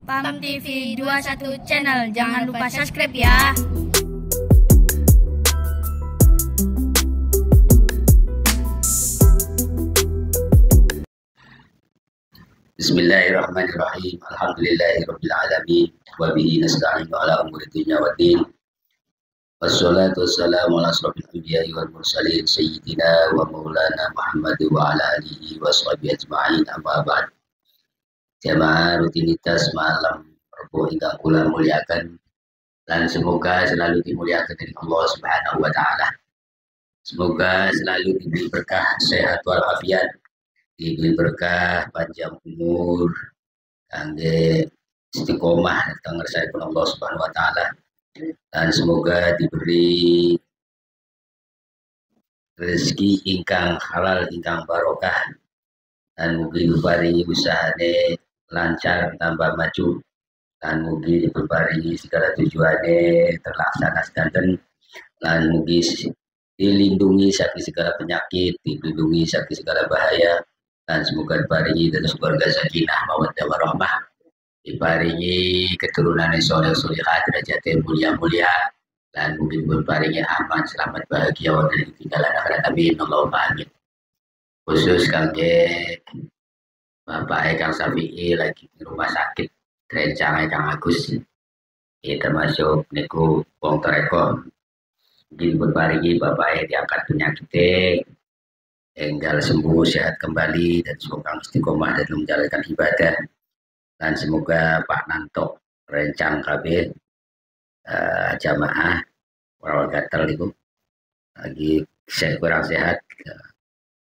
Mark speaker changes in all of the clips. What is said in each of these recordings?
Speaker 1: PAM TV 21 channel, jangan lupa subscribe ya.
Speaker 2: Bismillahirrahmanirrahim. Alhamdulillahirabbil alamin wa bihi nasta'inu ala umuri dunya waddin. Wassalatu wassalamu ala asrofil anbiya'i wal mursalin sayyidina wa maulana Muhammad wa ala alihi wa sahbihi ajma'in, amma ba'd. Jamaah rutinitas malam Rabu ingkang kula muliakan dan semoga selalu dimuliakan dari Allah Subhanahu wa taala. Semoga selalu diberi berkah sehat walafiat, diberi berkah panjang umur, kangge istiqomah datang ngersaikan Allah Subhanahu wa taala, dan semoga diberi rezeki ingkang halal ingkang barokah, dan mugi diparingi usahane lancar tambah maju, dan mugi diparingi segala tujuane terlaksana sedanten, dan mugi dilindungi saking segala penyakit, dilindungi saking segala bahaya, dan semoga diparingi terus keluarga sakinah mawaddah warahmah, diparingi keturunan soleh solehah derajatnya mulia-mulia, dan mungkin diparingi aman selamat bahagia wonten ing tinggalan akhirat, amin Allahumma amin. Khusus kangge Bapak Kang Safi'i lagi di rumah sakit, rencana Kang Agus termasuk niku wong tereko, mungkin diparingi Bapak diangkat penyakitnya, enggal sembuh sehat kembali, dan semoga istiqomah dalam menjalankan ibadah, dan semoga Pak Nanto rencang KB jamaah orang gatel itu lagi kurang sehat,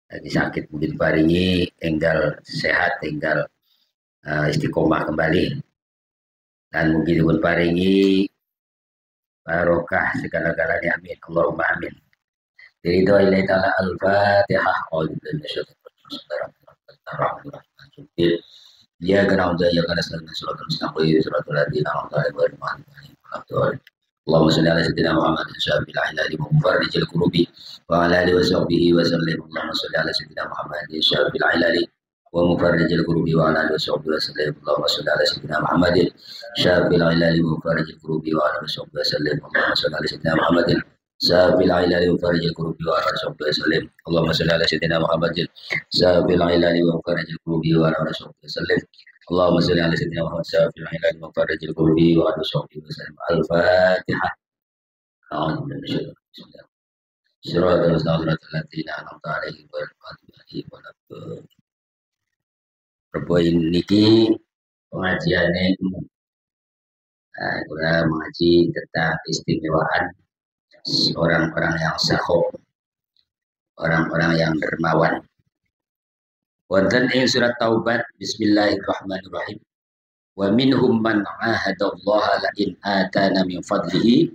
Speaker 2: lagi sakit, mungkin paringi enggal sehat, enggal istiqomah kembali, dan mungkin pun paringi barokah segala-galanya, amin Allahumma amin. Jadi doa ilahi ta'ala al-fatihah. Ya kena udah ya karena sedang surat al-mustaqim surat al-ladina Allahumma salli ala sayyidina Muhammad syafi'il hilali wa mufarrijil kurubi wa ala alihi wa sahbihi wa sallim. Allahumma salli ala sayyidina Muhammad syafi'il hilali wa mufarrijil kurubi wa ala alihi wa sahbihi wa sallim. Allahumma salli ala sayyidina Muhammad syafi'il hilali wa mufarrijil kurubi wa ala alihi wa sahbihi wa sallim. Allahumma salli ala sayyidina Muhammad syafi'il hilali wa mufarrijil kurubi wa ala alihi wa sahbihi wa sallim. Allahumma salli ala sayyidina Muhammad syafi'il hilali wa mufarrijil kurubi wa ala alihi wa sahbihi wa sallim. Allahumma shalli ala sayyidina Muhammad syafi'il hilal wa mufarrijil kurubi wa ala sahbihi wa sallam. Al-Fatihah. A'udzu billahi minasyaitonir rajim. Shiratal ladzina an'amta 'alaihim ghairil maghdubi 'alaihim waladdallin. Perpoin niki pengajiane kita mengaji tentang istimewaan orang-orang yang sakho, orang-orang yang dermawan. Wonten ing surat Taubat, bismillahirrahmanirrahim. Wa minhum man ahadallaha la in atana min fadlihi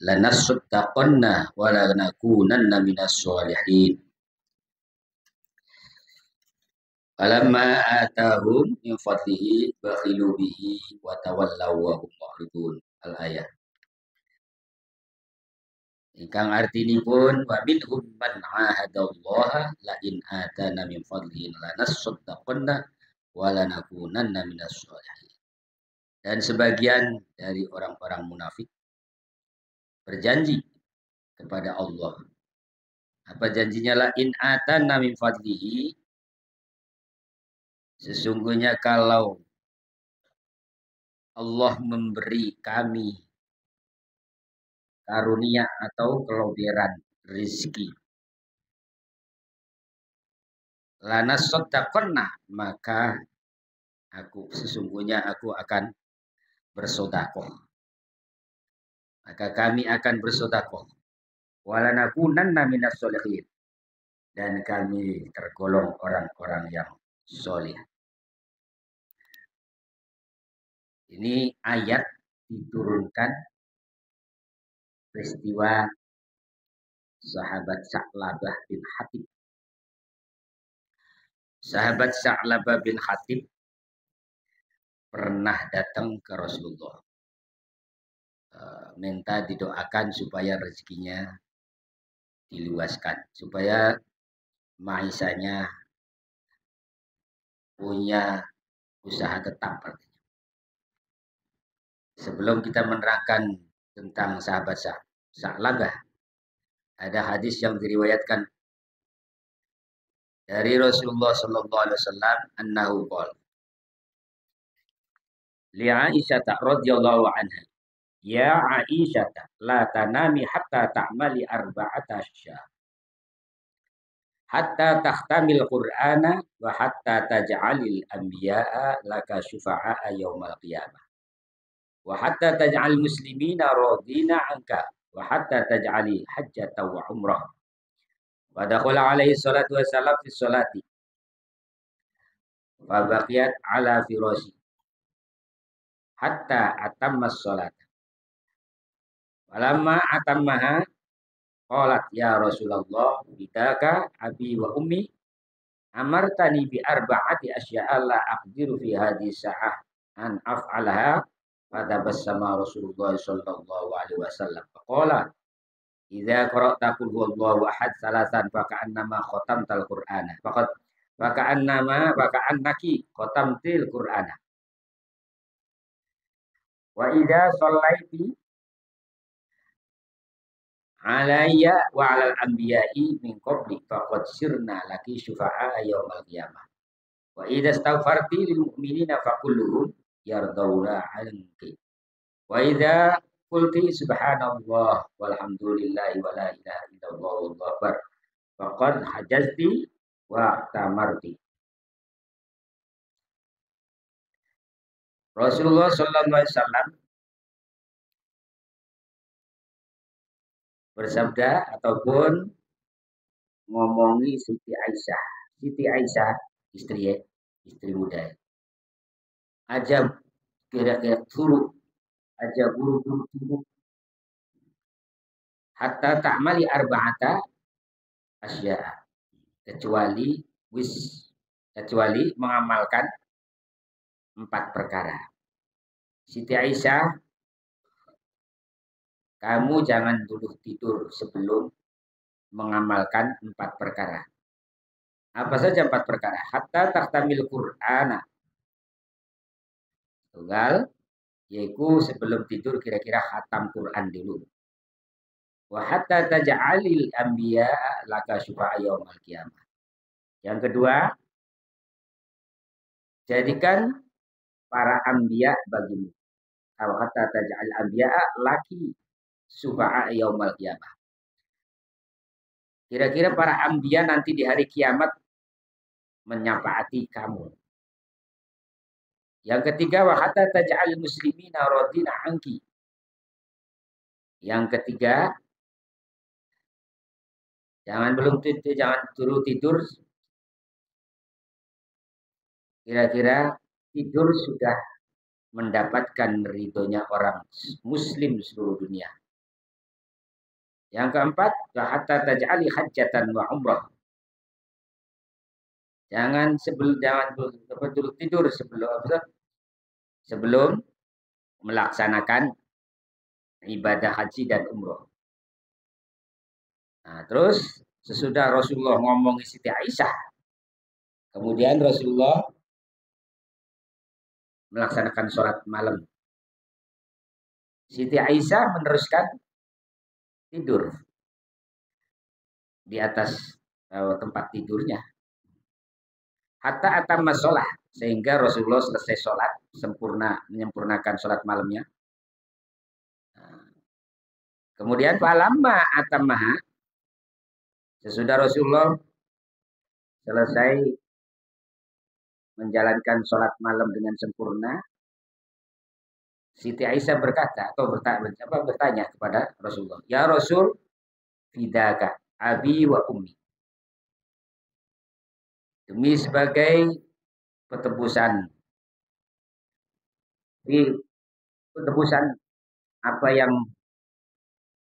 Speaker 2: lanasaddaqanna wa lanakunanna minas sholihin. Falamma atahum min fadlihi bakhilu bihi wa tawallaw wa hum mu'ridun. Al-ayat. Ingkang artinipun wa minhum man ahadallaha la in atana min fadlihi lanasaddaqanna wa lanakunanna minas sholihin. Dan sebagian dari orang-orang munafik berjanji kepada Allah. Apa janjinya? La in atana min fadlihi, sesungguhnya kalau Allah memberi kami karunia atau kelebihan rezeki, lana sodakonah, maka sesungguhnya aku akan bersodakoh, maka kami akan bersodakoh, walanakunanna minas sholihin, dan kami tergolong orang-orang yang soleh. Ini ayat diturunkan peristiwa sahabat Sa'labah bin Hatib. Sahabat Sa'labah bin Hatib pernah datang ke Rasulullah, minta didoakan supaya rezekinya diluaskan, supaya maisanya punya usaha tetap. sebelum kita menerangkan tentang sahabat Sa'labah, ada hadis yang diriwayatkan dari Rasulullah sallallahu alaihi wasallam annahu qala li Aisyah radhiyallahu anha, ya Aisyah, la tanami hatta ta'mali arba'ata asya, hatta tahtamil Qur'ana wa hatta taj'alil anbiya'a laka syufa'a yaumal qiyamah wa hatta taj'al muslimina radina anka wa hatta taj'ali hajjatan wa umrah. Wa dakhala alaihi salatu wassalam fi sholati fa baqiyat ala firashi hatta atamma sholat. Falamma atammaha qalat ya Rasulullah bidaka abi wa ummi amartani bi arba'ati asya'a la aqdiru fi hadhihi sa'ah an af'alaha. Fatabassama Rasulullah sallallahu alaihi wasallam faqala idza qara'ta qul huwallahu ahad salasan faka'annama khatamtal qur'ana faka'annaki khatamtil qur'ana wa idza shallaiti alayya wa 'alal anbiya'i min qabli faqad sirna laki syufa'a yaumal qiyamah wa idza astaghfarti lil mu'minina faqulluhum yardawna 'anki wa idza qulti subhanallah walhamdulillahi wa la ilaha illallah wallahu akbar faqad hajazti wa tamarti. Rasulullah sallallahu alaihi wasallam bersabda ataupun ngomongi Siti Aisyah. Siti Aisyah istri muda. Aja kira-kira suruh aja guru-guru suruh hatta ta'mali arba'ata asya, kecuali mengamalkan 4 perkara. Siti Aisyah, kamu jangan dulu tidur sebelum mengamalkan 4 perkara. Apa saja 4 perkara? Hatta tahtamil Qur'ana. Tunggal, yaitu sebelum tidur kira-kira khatam Quran dulu. Wa hatta taj'alil anbiya laka syufa'a yaumal qiyamah. Yang kedua, jadikan para anbiya bagimu. Wa hatta taj'al anbiya laki syufa'a yaumal qiyamah. Kira-kira para anbiya nanti di hari kiamat menyafaati kamu. Yang ketiga, wa hatta taj'al muslimina radina anki. Yang ketiga, jangan dulu tidur. Kira-kira tidur sudah mendapatkan ridhonya orang muslim seluruh dunia. Yang keempat, wa hatta taj'ali hajjatan wa umrah. Jangan dulu tidur sebelum melaksanakan ibadah haji dan umroh. Nah, terus sesudah Rasulullah ngomong Siti Aisyah, kemudian Rasulullah melaksanakan sholat malam. Siti Aisyah meneruskan tidur di atas tempat tidurnya. Hatta atamma sholat, sehingga Rasulullah selesai sholat, menyempurnakan sholat malamnya. Kemudian falamma atammaha, sesudah Rasulullah selesai menjalankan sholat malam dengan sempurna, Siti Aisyah berkata atau bertanya kepada Rasulullah, ya Rasul, fidaka abi wa ummi. Demi sebagai petebusan apa yang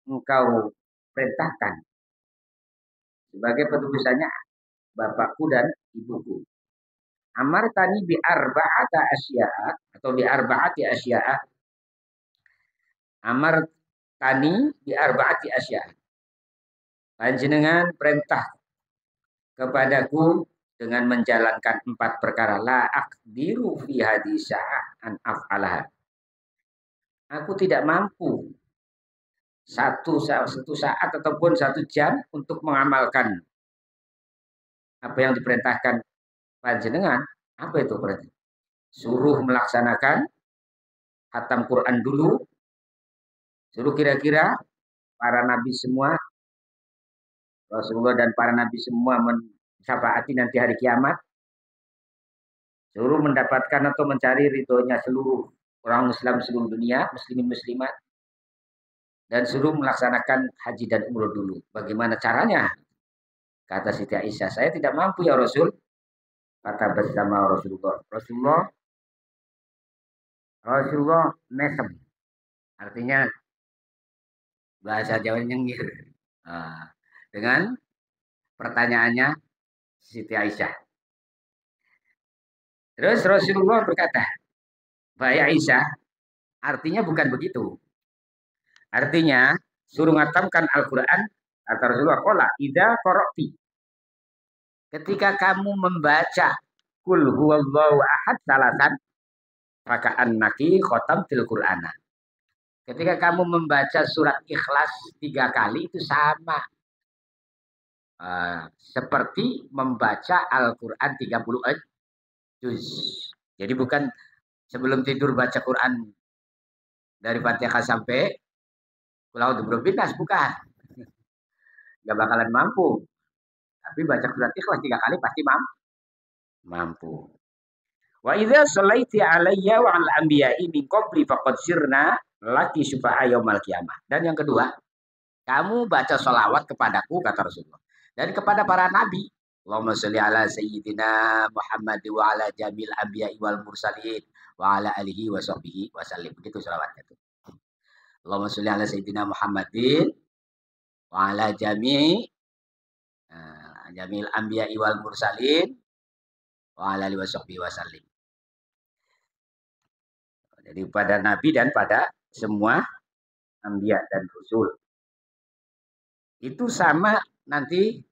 Speaker 2: engkau perintahkan, sebagai petebusannya bapakku dan ibuku. Amartani bi arba'ata asya'a atau bi arba'ati asya'a. Amartani bi arba'ati asya'a. Panjenengan perintah kepadaku dengan menjalankan 4 perkara. La aqdiru fi hadhihi sa'ah an af'alaha. aku tidak mampu satu saat ataupun 1 jam untuk mengamalkan apa yang diperintahkan panjenengan. Apa itu berarti? Suruh melaksanakan khatam Quran dulu, suruh kira-kira para nabi semua, Rasulullah dan para nabi semua mensyafaati nanti hari kiamat, suruh mendapatkan atau mencari ridhonya seluruh orang Islam seluruh dunia, muslimin muslimat, dan suruh melaksanakan haji dan umroh dulu. Bagaimana caranya? Kata Siti Aisyah, saya tidak mampu ya Rasul. Kata bersama Rasulullah mesem. Artinya bahasa Jawa nyengir. Nah, dengan pertanyaannya Siti Aisyah. Terus Rasulullah berkata, Mbak Aisyah, artinya bukan begitu. Artinya, suruh ngatamkan Al-Quran, kata Rasulullah, kola, idza qara'ti. Ketika kamu membaca Kul huwallahu ahad salasan, faka'annaki khotamtil Qur'ana. Ketika kamu membaca surat Ikhlas 3 kali, itu sama. Seperti membaca Al-Quran 30 juz. Jadi bukan sebelum tidur baca Quran dari Fatihah sampai Qul a'udzu birabbinas, bukan. Gak bakalan mampu. Tapi baca surat Ikhlas 3 kali pasti mampu. Wa idza shalaiti alayya wa 'al anbiya'i min qabli faqad sirna laki syufa'a yaumil qiyamah. Dan yang kedua, kamu baca sholawat kepadaku, kata Rasulullah, dan kepada para nabi. Allahumma sholli ala sayyidina Muhammad wa ala jamil anbiya'i wal mursalin wa ala alihi wa sahbihi wa sallim. Begitu sholawatnya itu. Allahumma sholli ala sayyidina Muhammadin wa ala jamil anbiya'i wal mursalin wa ala alihi wa sahbihi wa sallim. Jadi pada nabi dan pada semua anbiya dan rasul. Itu sama nanti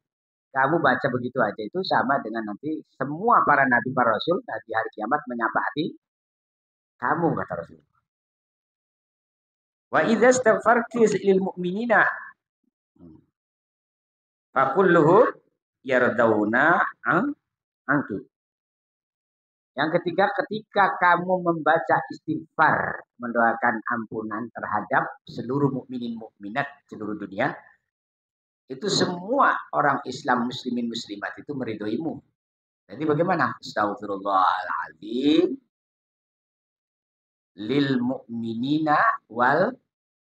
Speaker 2: kamu baca begitu aja, itu sama dengan nanti semua para nabi, para rasul di hari kiamat menyapati kamu, kata Rasul. Wa idza istaghfarti lil mu'minina fakulluhum yardawna anki. Yang ketiga, ketika kamu membaca istighfar, mendoakan ampunan terhadap seluruh mukminin mukminat seluruh dunia, itu semua orang Islam, muslimin muslimat itu meridhoimu. Jadi bagaimana? Astaghfirullahaladzim lil mu'minina wal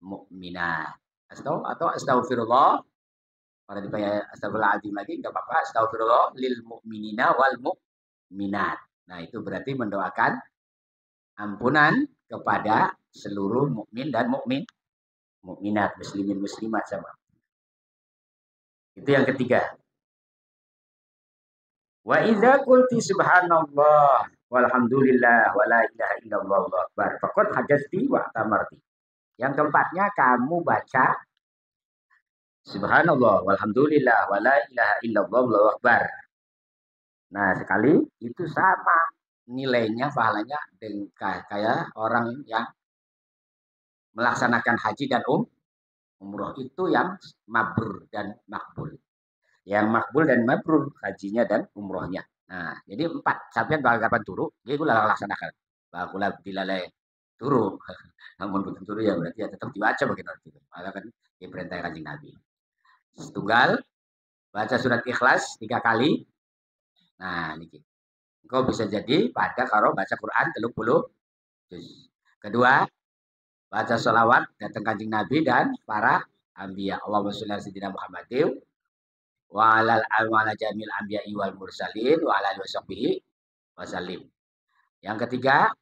Speaker 2: mu'minat. Atau astaghfirullah. Kalau dibayar astaghfirullahaladzim lagi enggak apa-apa. Astaghfirullah lil mu'minina wal mu'minat. Nah, itu berarti mendoakan ampunan kepada seluruh mukmin dan mukminat, muslimin muslimat sama. Itu yang ketiga. Wa idza qulti subhanallah walhamdulillah wala ilaha illallah wallahu akbar faqad hajjati wa tamarti. Yang keempatnya, kamu baca subhanallah walhamdulillah wala ilaha illallah wallahu akbar. Nah, sekali itu sama nilainya, pahalanya dengan kayak orang yang melaksanakan haji dan umroh. Itu yang mabrur dan makbul. Yang makbul dan mabrur hajinya dan umrohnya. Nah, jadi 4. Sampai kapan turu, dia gue laksanakan. Bakulah dilalai turu. Namun betul turu ya berarti ya tetap dibaca begitu. Maka kan diperintah Kanjeng Nabi. Setunggal, baca surat Ikhlas 3 kali. Nah, ini engkau bisa jadi pada karo baca Quran 30 juz. Kedua, baca sholawat datang Kanjeng Nabi dan para anbiya. Allahumma sholli ala sayyidina Muhammadin wa ala jamil anbiya'i wal mursalin wa ala alihi washabbihi wasallim. Yang ketiga,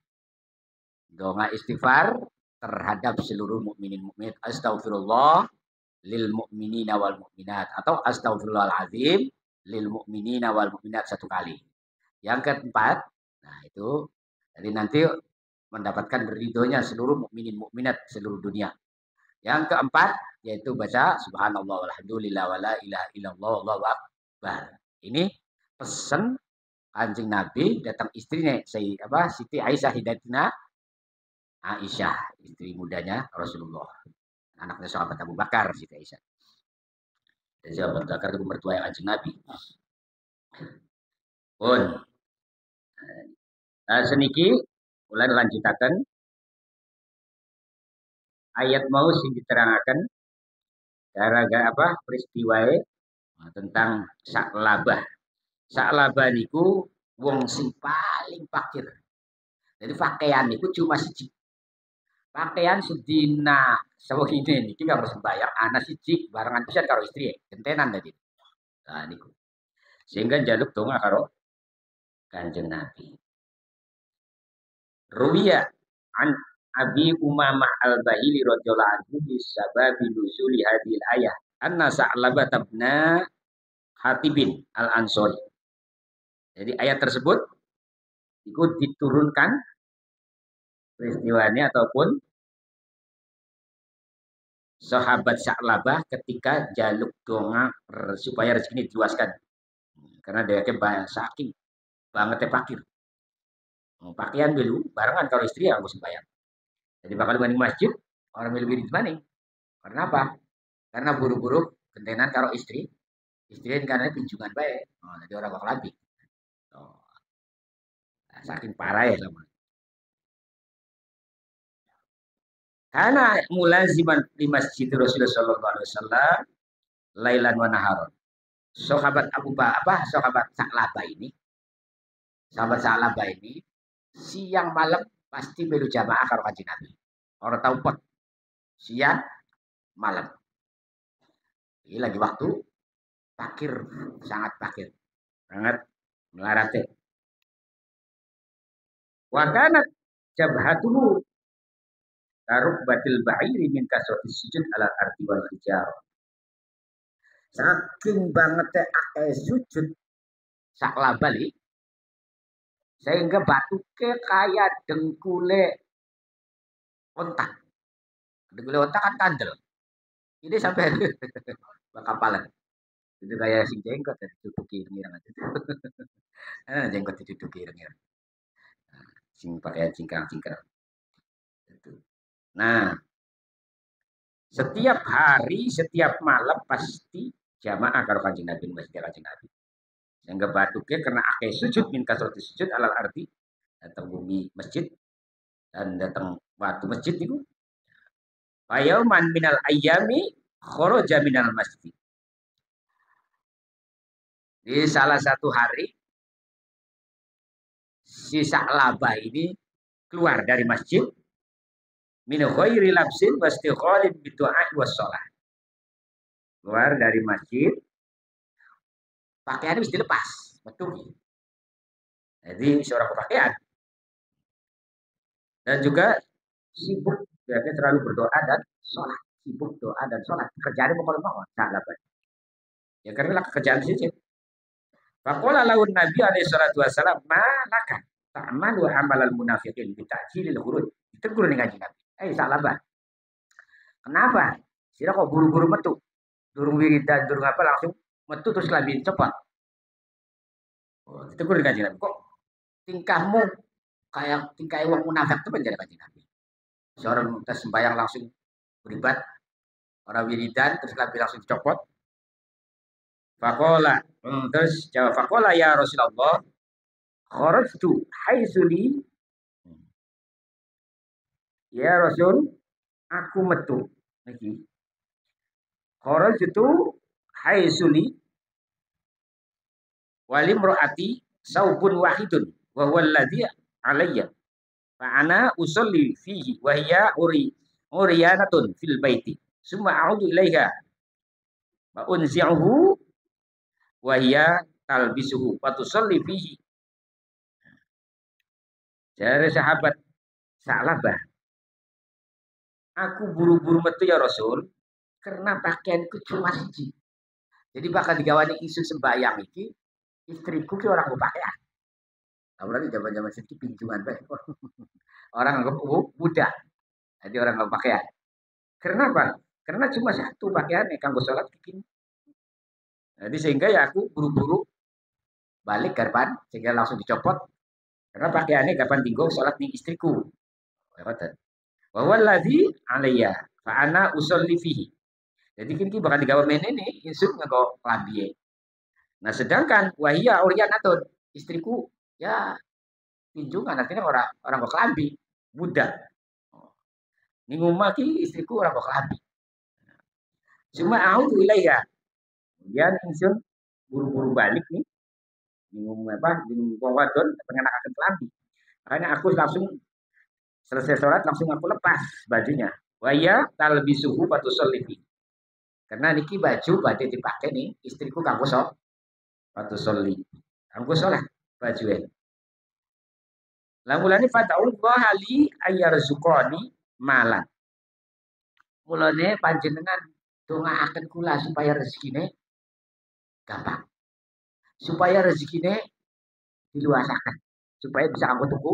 Speaker 2: doa istighfar terhadap seluruh mukminin mukminat. Astaghfirullah lil mu'minina wal mu'minat, atau astaghfirullahalazim lil mu'minina wal mu'minat 1 kali. Yang keempat, nah itu jadi nanti mendapatkan ridhonya seluruh mukminin mukminat seluruh dunia. Yang keempat yaitu baca subhanallah walhamdulillah wala ilaha illallah wallahu akbar. Ini pesan Kanjeng Nabi datang istrinya Siti Aisyah Hidatina Aisyah, istri mudanya Rasulullah. Anaknya sahabat Abu Bakar, Siti Aisyah. Dan sahabat Abu Bakar itu mertua yang kanjeng Nabi. Pun, seniki mulai lanjutakan ayat mau sing diterangkan gara-gara apa peristiwa tentang saklabah. Saklabah niku wong sing paling fakir. Jadi pakaian niku cuma siji. Pakaian sedina sewegine niki karo sembayang anak siji barengan pisan karo istri gentenan tadi. Nah niku. Sehingga njaluk donga karo Kanjeng Nabi. Ruwiya an Abi Umamah Al-Bahili radhiyallahu anhu bi sababi nuzuli hadhil ayah anna Sa'labah tabna Hatibin Al-Ansori. Jadi ayat tersebut ikut diturunkan peristiwanya ataupun sahabat Sa'labah ketika jaluk donga supaya rezeki ini diluaskan. Karena dia banyak saking banget pakir. Pakaian dulu barengan kalau istri yang harus bayar. Jadi bakal banding masjid orang lebih di mana? Karena apa? Karena buru-buru gentenan karo istri, istri karena pinjungan baik. Oh, jadi orang bakal lebih. Oh. Nah, saking parah ya sama. Karena mulaziman di masjid Rasulullah Sallallahu Alaihi Wasallam lailan wa naharon. Sahabat Abu Bakar, sahabat Sa'labah ini, siang malam pasti melu jamaah karo kanjeng Nabi. Orang tahu pot siang malam. Ini lagi waktu pakir, sangat pakir, sangat melarate. Wakanat jabhatuhu taruk batil ba'iri min kasrati sujud ala arti wal hijar. Saking banget sujud saklabali sehingga batuke kayak dengkule ontak. Dengkule ontak kan kandel. Ini sampai kapalan. Itu kayak sing jenggot ditutuki ireng-ireng aja. Jenggot ditutuki ireng-ireng. Sing pakaian cingkrang-cingkrang. Nah, setiap hari, setiap malam pasti jamaah karo kanjeng Nabi masjid kanjeng Nabi. Sehingga batuknya karena akeh sujud min kasrati sujud alal arti datang bumi masjid dan datang batu masjid itu. Fayauman minal ayyami kharaja minal masjid. Di salah satu hari si Sa'labah ini keluar dari masjid min ghairi labsin wastighalin bidu'a wassalah. Keluar dari masjid pakaiannya mesti dilepas, betul. Jadi seorang pakaian dan juga sibuk biasanya terlalu berdoa dan sholat, sibuk doa dan sholat. Kerjaannya pokoknya mau Sa'labah. Ya karena kerjaan sih. Faqala lahun Nabi alaihi salatu wasallam, "Malaka ta'malu amalal munafiqin bi ta'jilil khuruj." Ditegur nih kanjeng Nabi. Sa'labah. Kenapa? Sira kok buru-buru metu? Durung wiridan, durung apa langsung metu terus lebih cepat. Oh, ditegur nih kanjeng Nabi. Kok tingkahmu kayak tingkah wong munafik itu menjadi kanjeng Nabi. Seorang tes sembahyang langsung beribadah, orang wiridan terus lebih langsung dicopot. Fakola, terus jawab fakola ya Rasulullah, kharajtu haizuli, ya Rasul, aku metu lagi. Kharajtu haizuli, walim roati saubun wahidun, wa huwa alladhi alayya. Fa ana usolli fihi, wa hiya uriyanatun fil baiti. Summa a'udu ilaiha, wa unzi'uhu wahia talbisuhu fatusalli fihi. Dari sahabat Sa'labah, aku buru-buru metu ya Rasul karena pakaianku cuma siji. Jadi bakal digawani isu sembayang iki istriku ki orang berpakaian. Apalagi zaman-zaman sedikit pinjungan baik. Orang anggap budak. Jadi orang nggak pakaian. Kenapa? Karena cuma satu pakaian kanggo sholat bikin. Jadi sehingga ya aku buru-buru balik garban sehingga langsung dicopot karena pakaiannya garban tinggal sholat nih istriku.
Speaker 3: Wa wallazi alayya fa ana usolli fihi. Jadi kini bakal digawe menene insun nggo klambi. Nah sedangkan wahia uryanatun istriku ya pinjungan artinya orang orang kok klambi budak. Ning omah ki istriku orang kok klambi. Cuma aku ilaiha. Kemudian insun buru-buru balik nih minum apa minum wong wadon pengenakan kelambi. Makanya aku langsung selesai sholat langsung aku lepas bajunya. Waya talbisuhu fatusollifi. Karena niki baju badhe dipakai nih istriku kanggo fatusolli. Kanggo sholat baju e. Lah mulane fata'ullah ali ayyarzuqani malan. Mulane panjenengan dongaaken kula supaya rezekine gampang. Supaya rezekine diluasakan. Supaya bisa aku tuku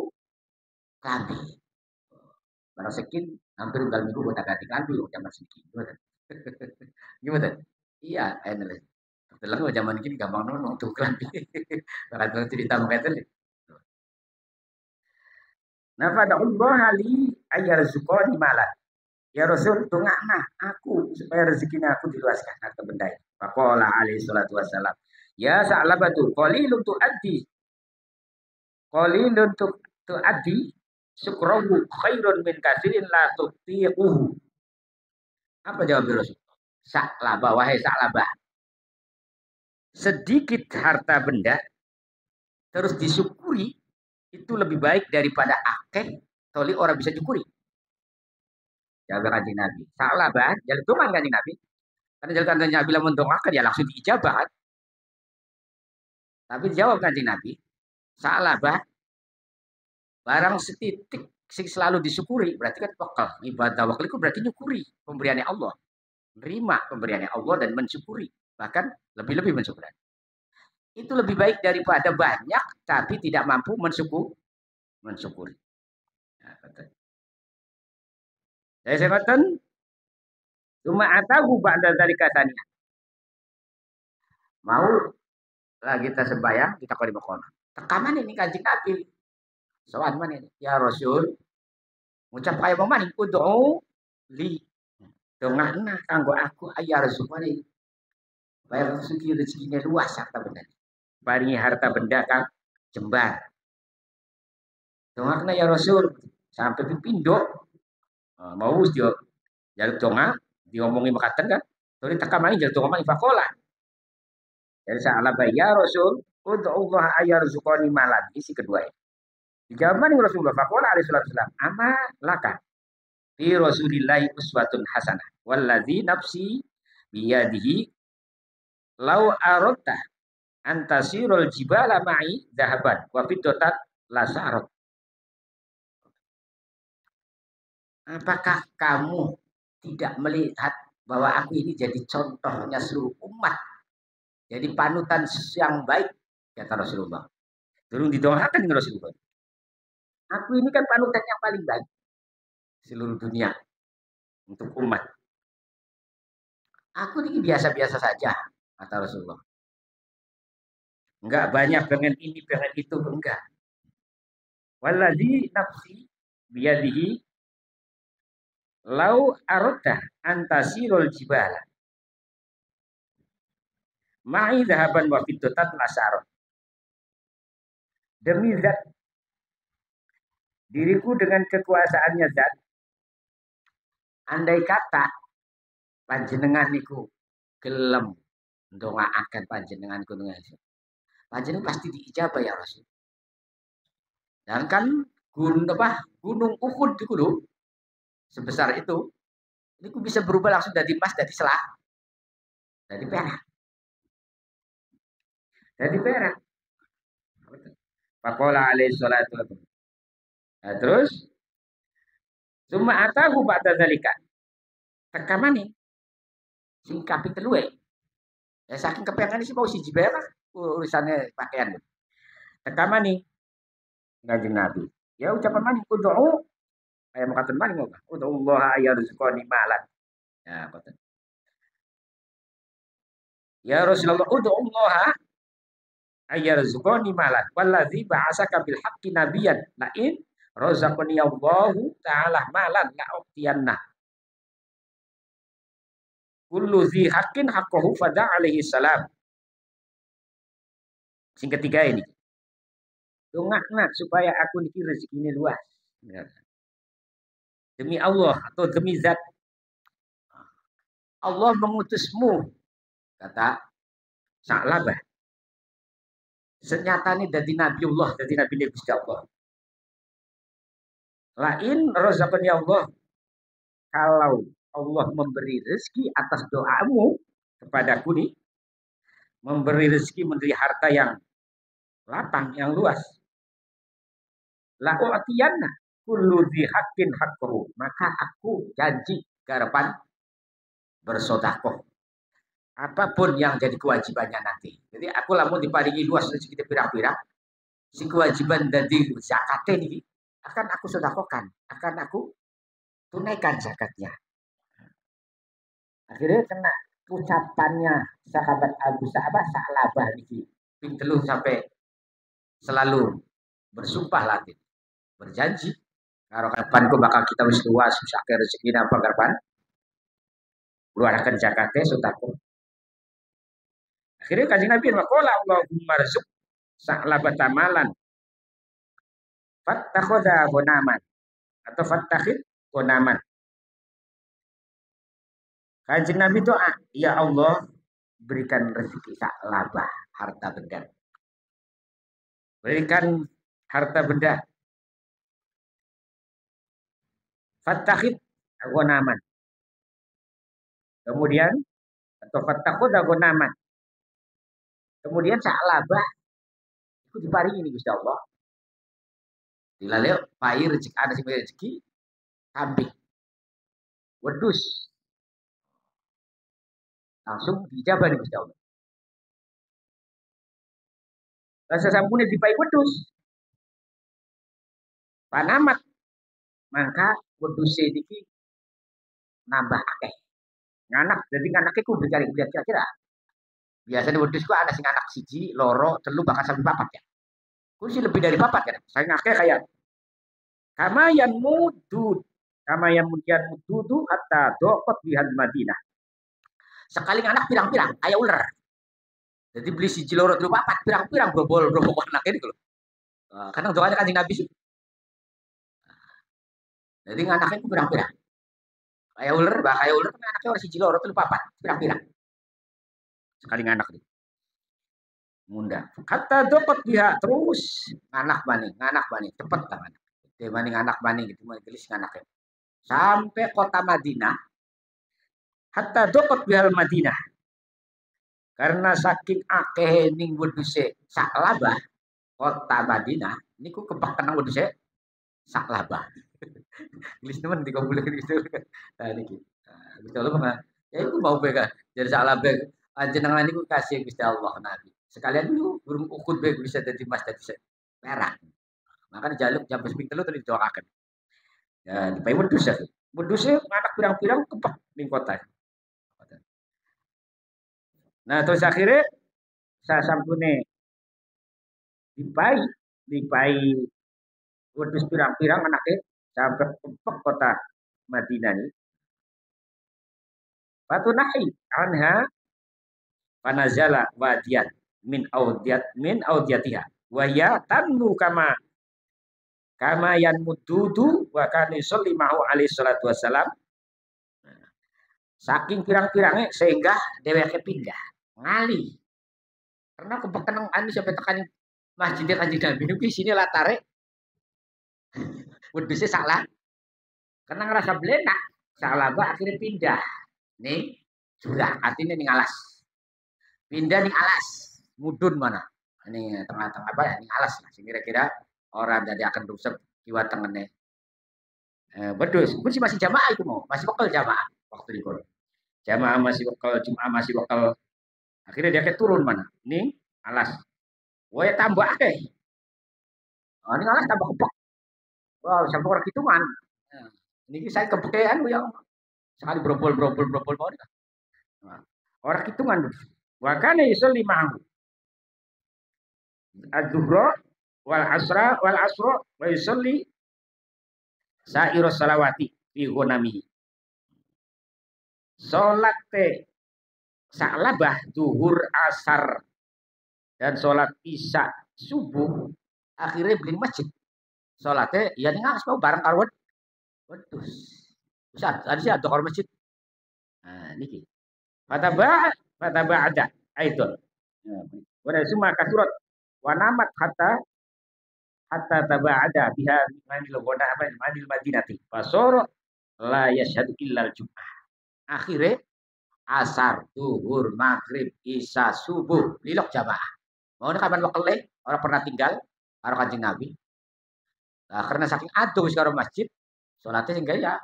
Speaker 3: klambi. Barang sekin hampir unggal minggu buat ganti klambi zaman sedikit. Gimana? Iya, enak. Telang zaman ini gampang nono tuh klambi. Barang cerita mengenai Nah, fada'ullah li ayyarzuqani malan. Ya Rasul, dongakna aku supaya rezekinya aku diluaskan harta benda. Faqala alaihi salatu wassalam, ya sa'labatu qalilun tu'addi. Qalilun tu'addi syukrahu khairun min katsirin la tutiquhu. Apa jawab Rasul? Sa'labah, wahai sa'labah. Sedikit harta benda terus disyukuri itu lebih baik daripada akeh toli orang bisa syukuri. Jawab kanjeng Nabi. Salah bah, jalan dongan kanjeng Nabi. Karena jalan kanjeng Nabi lamun dongakan ya langsung diijabah kan. Tapi jawab kanjeng Nabi, salah bah. Barang setitik sing selalu disyukuri berarti kan wakal. Ibadah wakal itu berarti nyukuri pemberiannya Allah. Menerima pemberiannya Allah dan mensyukuri. Bahkan lebih-lebih mensyukuri. Itu lebih baik daripada banyak tapi tidak mampu mensyukuri. Nah, saya katakan cuma atahu ba'da zalika taniya. Mau lagi kita sembahyang kita kali makono. Tekaman ini kanjeng Nabi. Soal mana ini? Ya Rasul, ngucap kaya mana ini? Ud'u li. Dongakna kanggo aku ayar rezeki. Bayar rezekinya luas harta benda. Paringi harta benda kang jembar. Dongakna ya Rasul sampai pipindo. Mau dia jaluk donga diomongin makatan kan. Tuli tekamani jaluk donga mani fakola. Jadi salah ya Rasul, ud'ullah ayyarzuqani malan. Isi kedua ini. Dijawab ning Rasulullah faqala alaihi salatu wasallam, "Ama laka fi Rasulillahi uswatun hasanah. Wallazi nafsi biyadihi law aradta an tasirul jibala ma'i dhahaban wa fiddatan la sa'arat." Apakah kamu tidak melihat bahwa aku ini jadi contohnya seluruh umat? Jadi panutan yang baik, kata Rasulullah. Turun didoakan dengan Rasulullah. Aku ini kan panutan yang paling baik seluruh dunia untuk umat. Aku ini biasa-biasa saja, kata Rasulullah. Enggak banyak pengen ini, pengen itu, enggak. Wallazi nafsi biyadihi lau aradta antasirul jibala ma'i dhahaban wa fiddatan lasarot. Demi zat diriku dengan kekuasaannya zat, andai kata panjenengan niku gelem ndongaaken panjenenganku dengan panjenengan pasti diijabah ya Rasul. Dan kan gunung Uhud itu loh sebesar itu, ini bisa berubah langsung dari emas, dari selah, dari perak, dari perak. Faqala alaihi salatu wasallam. Nah, terus summa atahu ba'da zalika. Tekamane sing kaping telu ya saking kepengen sih mau siji bae urusannya pakaian. Tekamane Kanjeng Nabi. Ya ucapan mani ud'u aya makaten mani ngono. Ud'ullaha ayyarzuqani malan. Ya kata. Ya Rasulullah ud'ullaha ayyarzuqani malan wallazi ba'asaka bil haqqi nabiyyan la in razaqani Allahu ta'ala malan la uqtiyanna kullu dzi haqqin haqqahu fada alaihi salam. Sing ketiga ini. Dongakna supaya aku niki rezekine luas. Demi Allah atau demi zat Allah mengutusmu, kata Sa'labah. Senyatane dadi Nabiullah, dadi Nabi Gusti Allah. Lain razaqani Allah, kalau Allah memberi rezeki atas doamu kepadaku nih, memberi rezeki, memberi harta yang lapang, yang luas. La u'tiyanna kullu dzi haqqin haqqahu, maka aku janji garapan bersedekah apapun yang jadi kewajibannya nanti. Jadi aku lamun diparingi luas rezeki pirang-pirang, si kewajiban dari zakat ini akan aku sedekahkan, akan aku tunaikan zakatnya. Akhirnya kena ucapannya sahabat Abu Sa'labah niki ping 3 sampai selalu bersumpah lagi, berjanji karo kapan ku bakal kita wis luas wis akeh rezeki apa kapan keluarkan zakatnya sedekah. Akhirnya kanjeng Nabi maqala Allahumma rizq Sa'labah tamalan fattakhadha ghunaman atau fattakhid ghunaman. Kanjeng Nabi doa, ya Allah berikan rezeki Sa'labah harta benda. Berikan harta benda. Fattakhid ghunaman. Kemudian atau fattakhadha ghunaman. Kemudian Sa'labah itu diparingi ini Gusti Allah. Dilaleo pai rezeki ada sing rezeki kambing. Wedhus. Langsung dijabah nih Gusti Allah. Rasa sampune dipai wedhus. Panamat maka wedhus iki nambah akeh. Nganak, jadi nganake ku dicari kira-kira. Biasanya wedhus ku ana sing anak siji, loro, telu bahkan sampai papat ya. Ku sih lebih dari papat kan. Saya akeh kayak kama yang mudud hatta doqot bihal Madinah. Sekali anak pirang-pirang kayak ular. Jadi beli siji loro telu papat pirang-pirang brobol anak ini lho. Kadang doanya Kanjeng Nabi sih. Jadi anaknya itu pirang-pirang. Kayak ular kan anaknya orang siji loro telu papat pirang-pirang. Sekali anak itu. Munda. Kata dapat dia terus nganak bani cepet tangan. Dia bani nganak bani gitu gelis nganaknya. Sampai kota Madinah. Hatta dapat bihal Madinah. Karena saking akeh ning wedhuse Sa'labah kota Madinah niku kebak kenang wedhuse Sa'labah. Gelis teman dikumpulin gitu. Nah niki. Gusti Allah mah ya iku mau bega jadi Sa'labah panjenengan niku kasih Gusti Allah Nabi. Sekalian itu burung ukut bisa jadi emas jadi perak. Maka jaluk jam 9 telu tadi doakan. Ya dipai wedhus ya. Wedhusnya anak pirang-pirang kepek ning kota. Nah terus akhirnya saya sampune dipai wedhus pirang-pirang anaknya sampai kepek kota Madinah ini. Fatunahi anha panazala wadiyan min audiyatiha wa ya tanmu kama yan mududu wa kana yusalli ma'u alaihi salatu wassalam. Saking pirang-pirangnya sehingga dheweke pindah ngali karena kebekenang anu sampai tekan masjidnya Kanjeng Nabi niku sini latare wedhuse salah karena ngerasa belenak Sa'labah akhirnya pindah nih jurang artinya ning alas pindah ning alas mudun mana ini tengah-tengah apa ya ning alas lah kira-kira orang jadi akan rusak kiwa tengene wedhus pun masih jamaah itu mau masih bekal jamaah waktu di kono jamaah masih bekal Jumat masih bekal akhirnya dia turun mana ning alas wae tambah akeh ning alas tambah kepek wow sampai orang hitungan ini saya kepekean yang sekali brobol mau orang hitungan wakane iso 5 az-zuhra wal asra wa yusalli Sairus salawati fi ghunamihi. Salat Sa'labah zuhur asar dan salat isya subuh akhirnya beli masjid. Salatnya ya ning mau bareng karo wedhus. Ustaz, ada sih ada masjid. Nah, niki. Fataba ada aidon. Wa summa kasurat wa namat hatta taba'ada biha manil ghada apa manil madinati. Fasara la yashhadu illal jum'ah. Akhirnya asar, zuhur, maghrib, isya, subuh, lilok jamaah. Mau kapan wakile orang pernah tinggal karo Kanjeng Nabi. Nah, karena saking aduh karo masjid, salatnya sing ya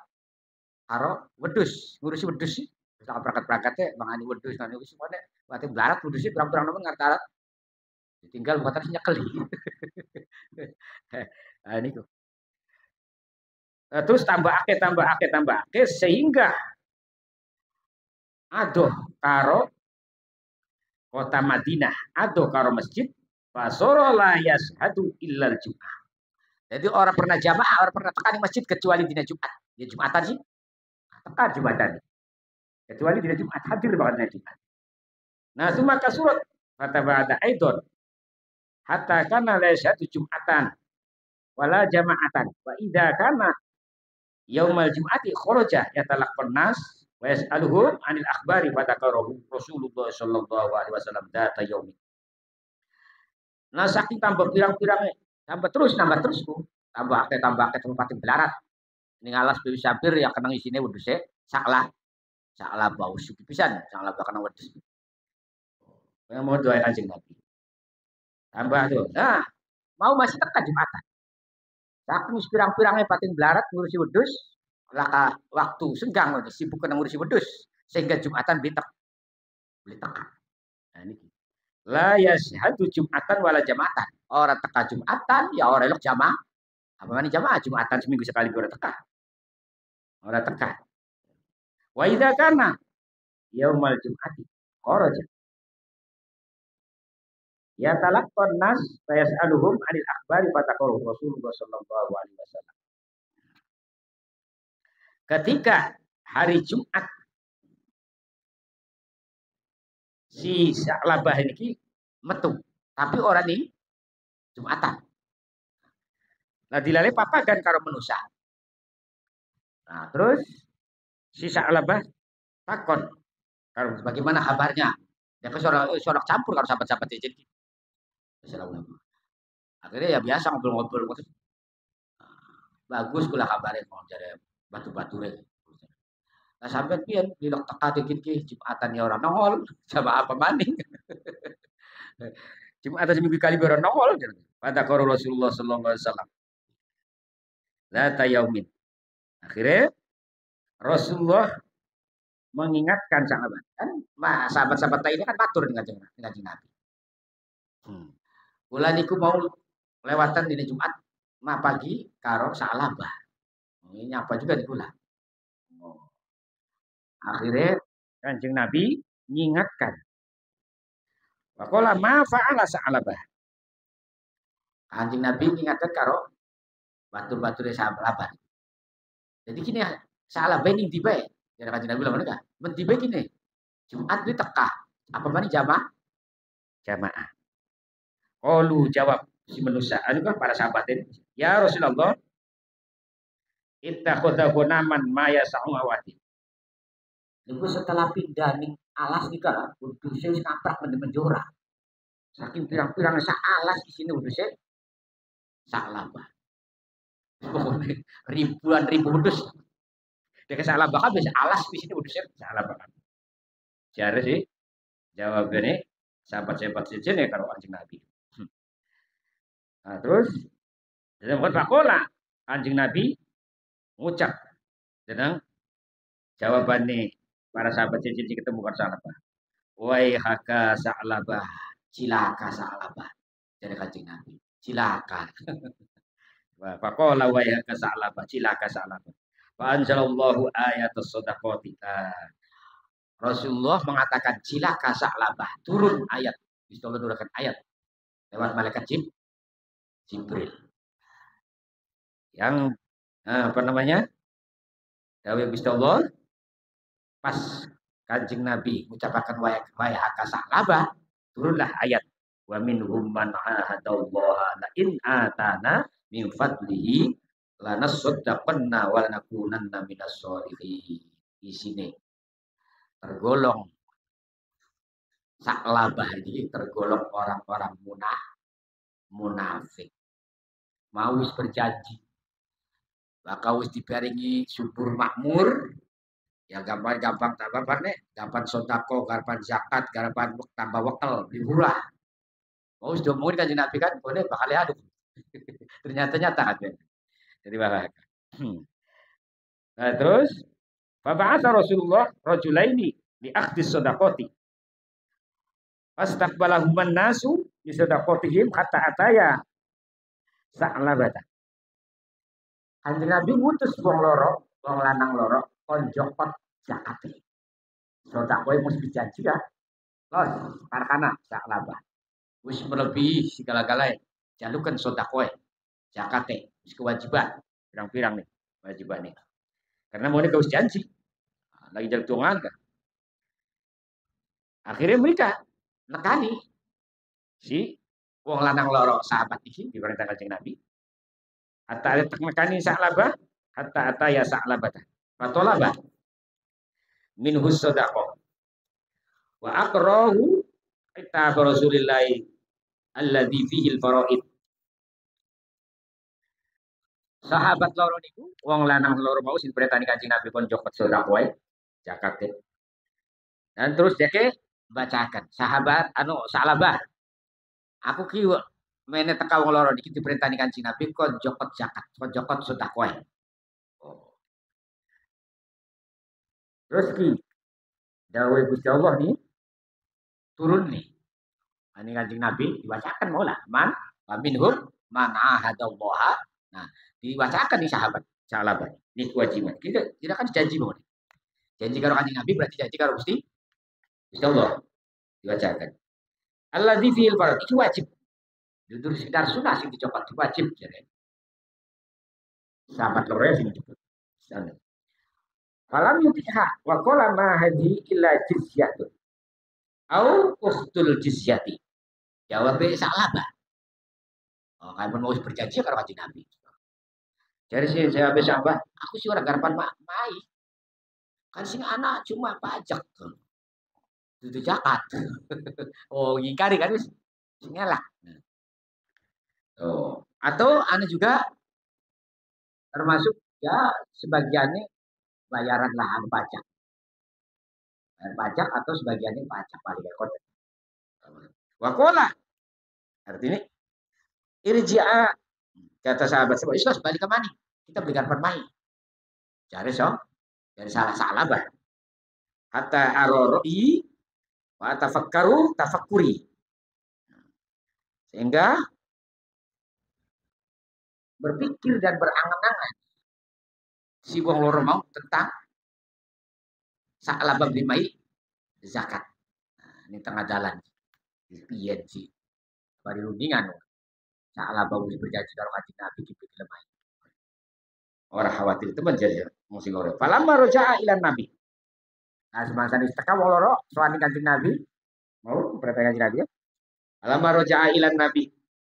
Speaker 3: karo wedhus, ngurusi wedhus sih. Sak berangkat-berangkatnya mangani wedhus kan wis semuanya wate blarat wedhus sih pirang-pirang nemen ngarep ditinggal buatan sih nyekeli. Nah niku. Terus tambah ake sehingga adoh karo kota Madinah, adoh karo masjid, fasoro la yashhadu illal jum'ah. Jadi orang pernah jamaah, orang pernah tekan di masjid kecuali dina Jumat. Ya Jumatan sih, tekan Jumatan. Kecuali dina Jumat hadir banget dina Jumat. Nah, sumaka surat kata ba'da aidon hatta kana la yashhadu Jum'atan wala jama'atan wa idza kana yaumal jum'ati kharaja yatalaqqan nas wa yas'aluhum 'anil akhbari fataqarahu Rasulullah sallallahu alaihi wasallam data yaumi. Nah, saking tambah pirang-pirangnya, tambah terus ku. Tambah ake tempat belarat. Ini ngalas dewi sabir ya kenang isine wedhuse saklah bau suki pisan, saklah bakana wedhus. Yang mau doain Kanjeng Nabi. Tambah tuh. Nah, mau masih tekan Jumatan. Saking pirang-pirangnya pating belarat ngurusi wedhus, laka waktu senggang sibuk kena ngurusi wedhus sehingga Jumatan beli tekan. Nah ini. La yashhadu Jumatan wala jama'atan. Orang teka Jumatan ya orang elok jamaah. Apa mana jamaah Jumatan seminggu sekali orang teka. Orang teka. Wa idza kana yaumal jum'ati kharaja. Ya talaqqan nas wa yas'aluhum 'anil akhbari fataqaru Rasulullah sallallahu alaihi wasallam. Ketika hari Jumat si Sa'labah ini metu, tapi orang ini Jumatan. Nah dilale papagan karo manusia. Nah terus si Sa'labah takon karo bagaimana kabarnya? Ya ke sorak campur karo sahabat-sahabat jadi. Akhirnya ya biasa ngobrol-ngobrol. Bagus kula kabarnya mau jadi batu-batu rek. Nah sampai pian dilok teka dikit ki Jumatan ya orang nongol sama apa maning. Jumatan seminggu kali orang nongol. Pada karo Rasulullah sallallahu alaihi wasallam. Zata yaumin. Akhirnya Rasulullah mengingatkan sahabat kan sahabat-sahabat ini kan matur dengan Nabi. Kula niku mau lewatan dina Jumat ma pagi karo Sa'labah. Ini nyapa juga di kula. Akhirnya Kanjeng Nabi mengingatkan. Waqala ma fa'ala Sa'labah. Kanjeng Nabi mengingatkan karo batu-batu Sa'labah. Jadi gini ya, Sa'labah ini di bae. Ya Kanjeng Nabi bilang enggak. Mentibe gini. Jumat di teka. Apa mana jamaah. Qalu jawab si manusia. Anu kan para sahabat ini. Ya Rasulullah. Ittakhadha naman maya sa'awati. Niku setelah pindah ning alas nika wedhuse wis ngaprak menjora. Saking pirang-pirang sak alas isine wedhuse Sa'labah. Ribuan ribu wedhus. Dek Sa'labah kan bisa alas di sini wedhuse Sa'labah. Jare sih jawabannya sahabat-sahabat sejen karo Kanjeng Nabi. Nah, terus dalam fakola Kanjeng Nabi ngucap tentang jawabannya para sahabat sejen ketemu karo Sa'labah. Wai haka Sa'labah, cilaka Sa'labah. Dari Kanjeng Nabi, cilaka. Fakola wai haka Sa'labah, cilaka Sa'labah. Fa anzalallahu ayatus shadaqati. Rasulullah mengatakan cilaka Sa'labah, turun ayat. Bismillah turunkan ayat lewat malaikat Jibril. Yang apa namanya? Dawuh Gusti Allah pas Kanjeng Nabi mengucapkan waya haka Sa'labah, turunlah ayat wa minhum man ahadallaha la in atana min fadlihi lanasaddaqanna wa lanakunanna minas sholihin. Di sini tergolong Sa'labah ini tergolong orang-orang munafik. Mau berjanji bakal wis diparingi subur makmur, ya gampang tak apa nih, gampang sodako, gampang zakat, gampang tambah wakil, murah. Mau sudah mau kan Nabi kan boleh bakal aduk. Ternyata nyata kan. Jadi bakal. Nah, terus fab'atsa Rasulullah rajulaini li akhdhi sadaqati. Fastaqbalahuman nasu bi sadaqatihim hatta ataya Sa'labata. Kanjeng Nabi ngutus wong lanang loro kon jokot zakate. Sedekah mesti dijanji ya. Los, parkana Sa'labah. Wis melebihi segala-galanya. Jalukan sedekah zakate, wis kewajiban. Pirang-pirang nih kewajiban nih. Karena mau kau janji. Lagi jalan tuangan kan. Akhirnya mereka nekani si wong lanang loro sahabat iki diperintah Kanjeng Nabi. Hatta ada nekani Sa'labah, hatta ya Sa'labah. Fatolabah minhu sadaqah. Wa aqrahu kitab Rasulillah alladzi fihi al-faraid. Sahabat loro niku wong lanang loro mau sing perintani Kanjeng Nabi kon jokot sedekah wae zakat. Dan terus dia bacakan sahabat Sa'labah. Aku ki mene teka wong loro niki diperintani Kanjeng Nabi kon jokot zakat, kon jokot sedekah wae. Terus ki dawuh Gusti Allah nih turun nih. Ini Kanjeng Nabi dibacakan maulah man minhum man ahadallaha. Nah, dibacakan nih sahabat Sa'labah. Ini kewajiban. Kita kan janji mau. Janji karo Kanjeng Nabi berarti janji karo Gusti Allah. Dibacakan. Alladzi fil farad itu wajib. Dudur sekitar sunah sing dicopot wajib jare. Sahabat loro sing disebut. Falam yutiha wa qala ma hadhi illa jizyatun. Au ukhtul jizyati. Jawab Sa'labah. Oh, kan mau berjanji karo Kanjeng Nabi. Jadi sih saya habis apa? Aku sih orang garapan mai. Kan sing anak cuma pajak. Itu zakat. Oh, ngingkari kan wis sing elak. Oh, atau anak juga termasuk ya sebagiannya bayaran lahan pajak. Bayar pajak atau sebagiannya pajak paling kota. Wakola. Artinya irji'a kata sahabat Islam balik ke mana? Kita berikan permai. Cari dari salah Sa'labah. Hatta aroroi wa tafakkuri. Sehingga berpikir dan berangan-angan si wong loro mau tentang Sa'labah bin Mai zakat. Nah, ini tengah jalan. Piyen sih. Bari rundingan. Sa'labah wis berjanji karo Kanjeng Nabi dipikir lemah. Orang khawatir itu menjadi musim loro. Falamma roja'a ila Nabi. Nah, semasa ini teka wong loro sowan Kanjeng Nabi mau perintah Kanjeng Nabi ya. Falamma roja'a ila Nabi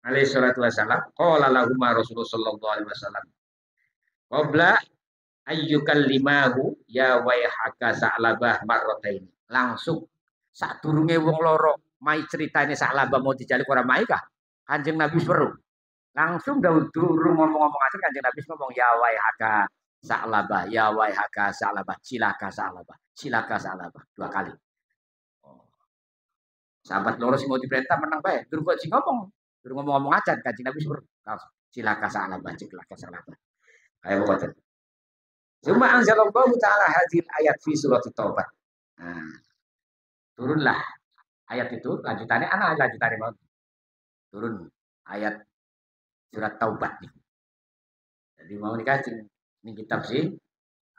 Speaker 3: alaihi salatu wasallam qala lahum Rasulullah sallallahu alaihi wasallam qabla ayyukallimahu ya waihaka Sa'labah marratain. Langsung sadurunge wong loro mai ceritane Sa'labah mau dijalik ora mai kah? Kanjeng Nabi seru. Langsung durung ngomong-ngomong asal Kanjeng Nabi ngomong ya waihaka Sa'labah, ya waihaka Sa'labah, cilaka Sa'labah, cilaka Sa'labah 2 kali. Oh. Sahabat loro sing mau diperintah menang bae. Durung kok sing ngomong aja Kanjeng Nabi seru. Cilaka Sa'labah, cilaka Sa'labah. Ayo ngoten. Cuma anzalallahu ta'ala hadhil ayat fi surat Taubah. Nah, turunlah ayat itu lanjutannya mau turun ayat surat Taubat nih. Jadi mau dikasih ini kitab sih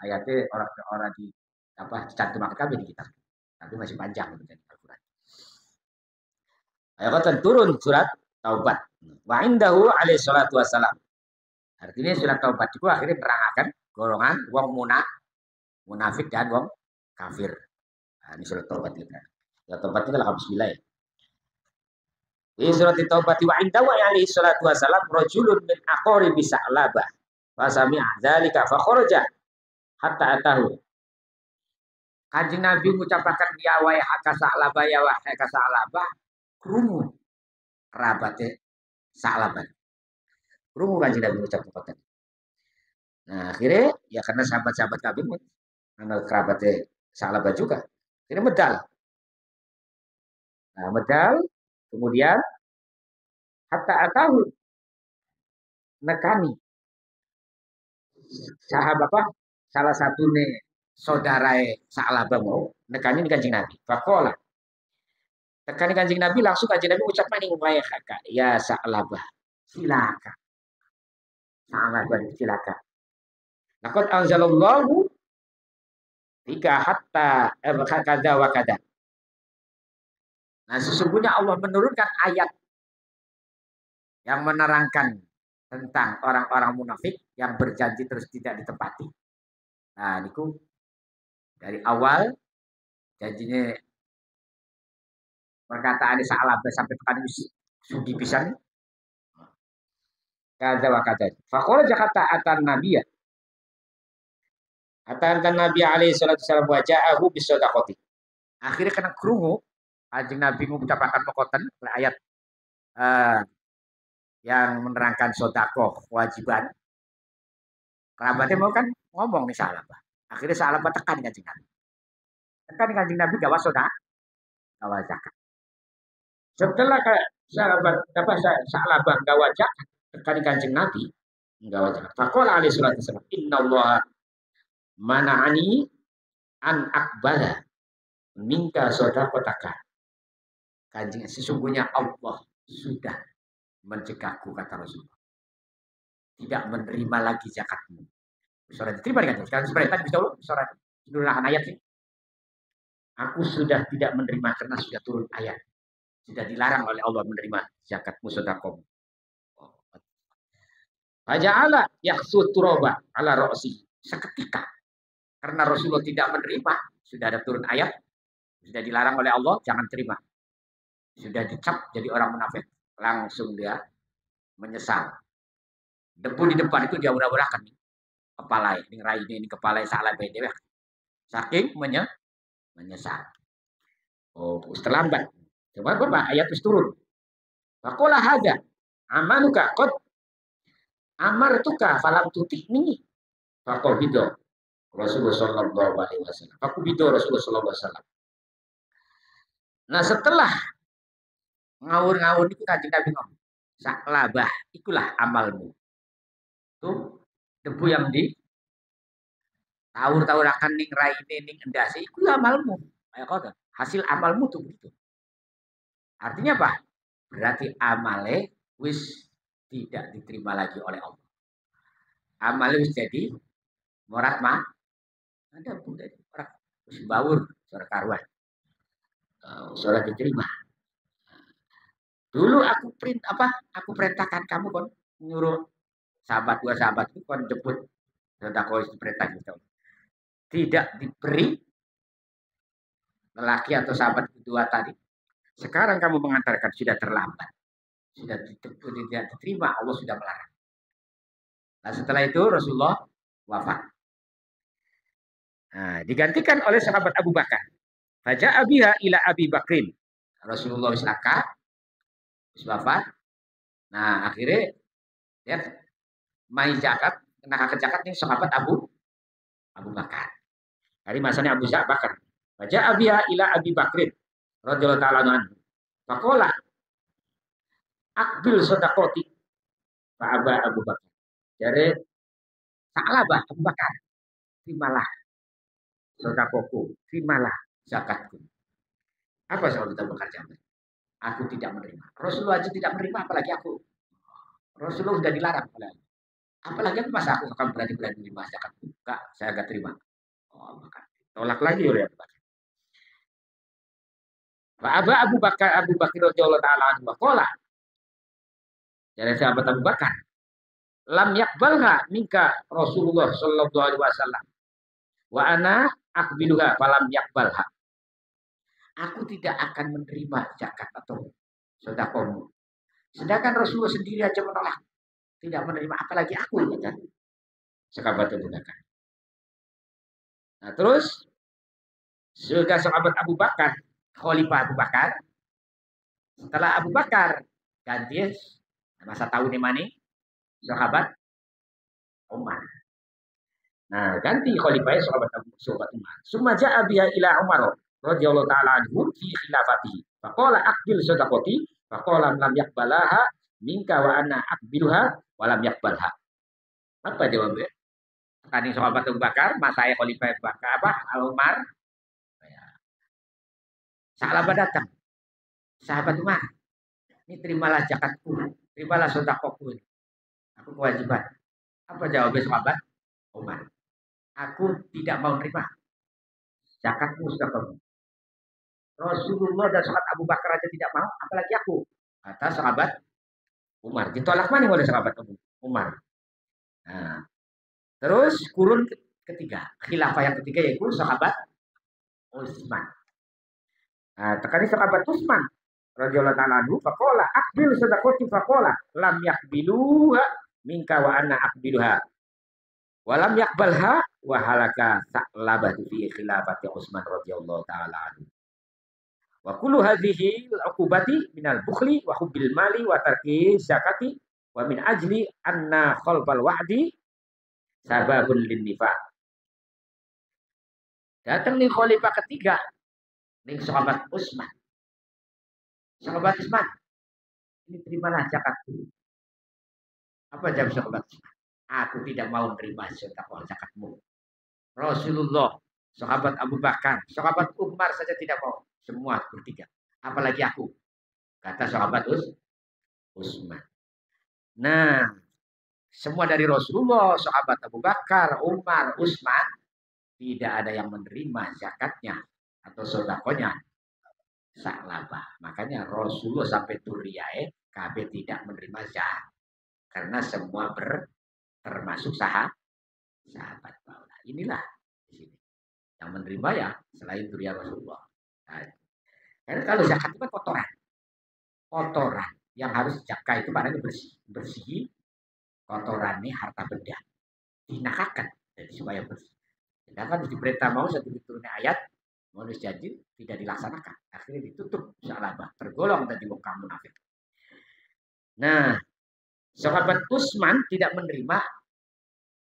Speaker 3: ayatnya orang di apa dicantumkan kabeh di kitab. Tapi masih panjang menjadi Al-Qur'an. Ayo turun surat Taubat. Wa indahu alaihi salatu wassalam. Artinya surat taubat itu akhirnya menerangkan golongan wong munafik dan wong kafir. Nah, ini surat taubat kita. Surat taubat itu adalah bismillah ya. Di surat taubat wa inda wa alaihi salatu wasalam rajulun min aqaribi sa'labah. Fa sami'a dzalika fa kharaja hatta atahu. Kanjeng Nabi mengucapkan ya wa sa'labah ya wa sa'labah krungu kerabate sa'labah. Krungu kanjeng Nabi mengucapkan. Nah, akhirnya ya karena sahabat-sahabat Nabi karena kerabatnya sa'labah juga. Akhirnya medal. Nah, medal kemudian hatta atahu nekani sahabat apa salah satu nih saudara Sa'labah mau nekani di kanjeng Nabi. Fakola nekani kanjeng Nabi langsung kanjeng Nabi ucapkan ini wahai kakak ya Sa'labah silakan Sa'labah silakan. Laqad anzalallahu tiga hatta kada wa kada. Nah sesungguhnya Allah menurunkan ayat yang menerangkan tentang orang-orang munafik yang berjanji terus tidak ditepati. Nah, niku dari awal janjinya perkataan Sa'labah sampai tekan sugi pisan. Kada wa kada. Faqala Jakarta atan Nabiya. Atan Nabi alaihi salatu wasallam waja'ahu bisadaqati. Akhirnya kena krungu Kanjeng Nabi mengucapkan mekoten ayat yang menerangkan sedekah kewajiban. Kerabatnya mau kan ngomong nih Sa'labah. Akhirnya Sa'labah tekan kanjeng Nabi. Tekan kanjeng Nabi gawa sedekah, gawa zakat. Setelah Sa'labah gawa zakat, tekan kanjeng Nabi gawa zakat. Faqala alaihi salatu wasallam, "Innallaha mana'ani an aqbala minka sedaqataka." Kanjeng sesungguhnya Allah sudah mencegahku kata Rasulullah. Tidak menerima lagi zakatmu. Surat diterima kan? Sekarang sebentar bisa surat nurunan ayat ini. Aku sudah tidak menerima karena sudah turun ayat. Sudah dilarang oleh Allah menerima zakatmu sedekahmu. Faja'ala yakhsu turaba ala ra'si. Seketika karena Rasulullah tidak menerima, sudah ada turun ayat, sudah dilarang oleh Allah, jangan terima. Sudah dicap jadi orang munafik, langsung dia menyesal. Debu di depan itu dia udah-udahkan kepala ini rai ini kepala Sa'labah ini saking menyesal. Oh, terlambat. Coba berapa ayat itu turun. Faqala hadza amanuka qad amartuka falam tutikni. Faqala bido Rasulullah sallallahu alaihi wasallam. Aku bido Rasulullah sallallahu alaihi wasallam. Nah, setelah ngawur-ngawur itu kanjeng Nabi ngomong, Sa'labah, ikulah amalmu. Tuh, debu yang di tawur-tawurakan ning rai ning endase, ikulah amalmu. Kayak kau hasil amalmu tuh begitu. Artinya apa? Berarti amale wis tidak diterima lagi oleh Allah. Amale wis jadi morat mah. Ada budak orang wis bawur suara karuan. Suara diterima. Dulu aku perintahkan kamu kon nyuruh dua sahabat itu kon jemput sedekah itu perintah gitu. Tidak diberi lelaki atau sahabat kedua tadi. Sekarang kamu mengantarkan sudah terlambat. Sudah tidak diterima, Allah sudah melarang. Nah, setelah itu Rasulullah wafat. Nah, digantikan oleh sahabat Abu Bakar. Faja'a biha ila Abi Bakrin. Rasulullah wafat. Nah, akhirnya ya mai zakat, kena zakat ini sahabat Abu Bakar. Dari masanya Abu Bakar. Faja'a biha ila Abi Bakrin radhiyallahu ta'ala anhu. Faqala akbil sedekati fa Abu Bakar. Jadi Sa'labah Abu Bakar, terimalah sedekahku, terimalah zakatku. Apa sahabat Abu Bakar jawab? Aku tidak menerima. Rasulullah aja tidak menerima, apalagi aku. Rasulullah sudah dilarang oleh Allah. Apalagi aku masa aku akan berani menerima zakatku? Enggak, saya enggak terima. Oh, Abu Bakar. Tolak lagi oleh Abu Bakar. Abu Bakar radhiyallahu ta'ala anhu qala. Dari sahabat Abu Bakar. lam yakbalha minka Rasulullah sallallahu alaihi wasallam wa ana akbiluha falam yakbalha. Aku tidak akan menerima zakat atau sedekahmu. Sedangkan Rasulullah sendiri aja menolak, tidak menerima, apalagi aku, kata sahabat Abu Bakar. Nah, terus sudah sahabat Abu Bakar, Khalifah Abu Bakar. Setelah Abu Bakar ganti masa tahun ini sahabat Umar. Nah, ganti khalifah sahabat Umar. Summa ja'a biha ila Umar radhiyallahu taala anhu fi khilafatihi. Faqala aqbil sadaqati, faqala lam yaqbalaha minka wa ana aqbiluha wa lam yaqbalha. Apa jawabnya? Tadi sahabat Abu Bakar, masa khalifah Abu Bakar apa? Al Umar. Sahabat datang. Sahabat Umar, ini terimalah zakatku, terimalah sedekahku. Aku kewajiban. Apa jawabnya sahabat Umar? Aku tidak mau terima zakatmu sedekahmu. Rasulullah dan sahabat Abu Bakar aja tidak mau, apalagi aku. Kata sahabat Umar. Ditolak mana oleh sahabat Umar. Nah, terus kurun ketiga, khilafah yang ketiga yaitu sahabat Utsman. Nah, tekani sahabat Utsman radhiyallahu ta'ala anhu, faqala aqbil sadaqati, faqala lam yaqbiluha minka wa ana aqbiluha. Wa lam yaqbalha wa halaka sa'labatu fi khilafati Utsman radhiyallahu ta'ala anhu. Wa kullu hadhihi al-uqubati minal bukhli wa hubbil mali wa tarki zakati wa min ajli anna khalfal wa'di sababun lin nifaq. Datang nih khalifah ketiga nih sahabat Utsman. Sahabat Utsman, ini terimalah zakatku. Apa jawab sahabat Utsman? Aku tidak mau menerima zakatmu. Rasulullah, sahabat Abu Bakar, sahabat Umar saja tidak mau. Semua bertiga. Apalagi aku. Kata sahabat Utsman. Nah, semua dari Rasulullah, sahabat Abu Bakar, Umar, Utsman, tidak ada yang menerima zakatnya atau sedekahnya saklabah. Makanya Rasulullah sampai turiyae kabeh tidak menerima zakat. Karena semua termasuk sahabat Paula. Inilah di sini. Yang menerima ya selain turiya Rasulullah. Nah, karena kalau zakat itu kan kotoran. Kotoran yang harus zakat itu maknanya bersih kotorannya harta benda. Dinakakan jadi supaya bersih. Sedangkan diperintah mau satu turunnya ayat bonus janji tidak dilaksanakan, akhirnya ditutup salabah, tergolong tadi wong kamu munafik. Nah, sahabat Utsman tidak menerima,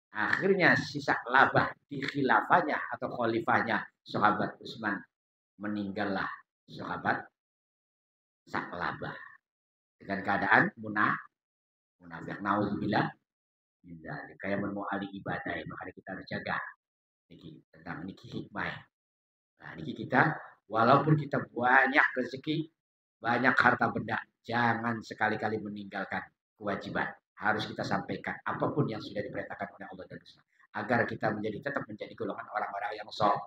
Speaker 3: akhirnya sisa labah di khilafahnya atau khalifahnya sahabat Utsman meninggallah sahabat Sa'labah dengan keadaan munafik. Nauzubillah, kayak menuali ibadah, makanya kita harus jaga niki tentang niki hikmah. Nah, ini kita, walaupun kita banyak rezeki, banyak harta benda, jangan sekali-kali meninggalkan kewajiban. Harus kita sampaikan apapun yang sudah diperintahkan oleh Allah dan Rasul, agar kita tetap menjadi golongan orang-orang yang soleh.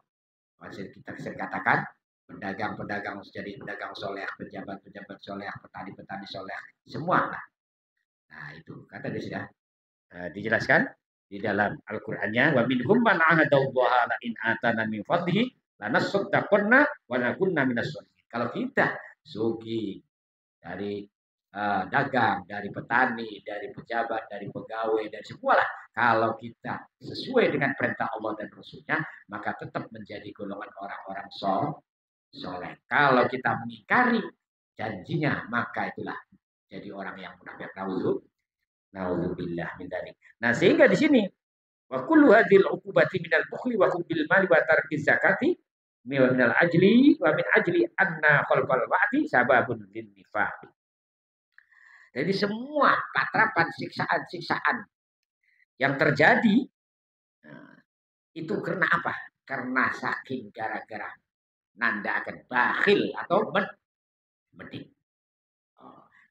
Speaker 3: Masih kita bisa katakan pedagang-pedagang jadi pedagang soleh, pejabat-pejabat soleh, petani-petani soleh, semua lah. Nah, itu kata dia sudah dijelaskan di dalam Al-Qur'annya, wa minhum man ahadallaha la in atana min fadlihi lanasaddaqanna wa nakunna minas sholihin. Kalau kita sugi dari dagang, dari petani, dari pejabat, dari pegawai, dari semualah, kalau kita sesuai dengan perintah Allah dan Rasulnya, maka tetap menjadi golongan orang-orang soleh. Kalau kita mengingkari janjinya, maka itulah jadi orang yang munafik. Nauzubillah min dzalik. Nah, sehingga di sini wa kullu hadhil uqubati minal bukhli wa hubbil mali wa tarki zakati minal ajli wa min ajli anna khalfal wa'di sababun lin nifaq. Jadi semua patrapan siksaan-siksaan yang terjadi itu karena apa? Karena saking gara-gara nanda akan bakhil atau medit.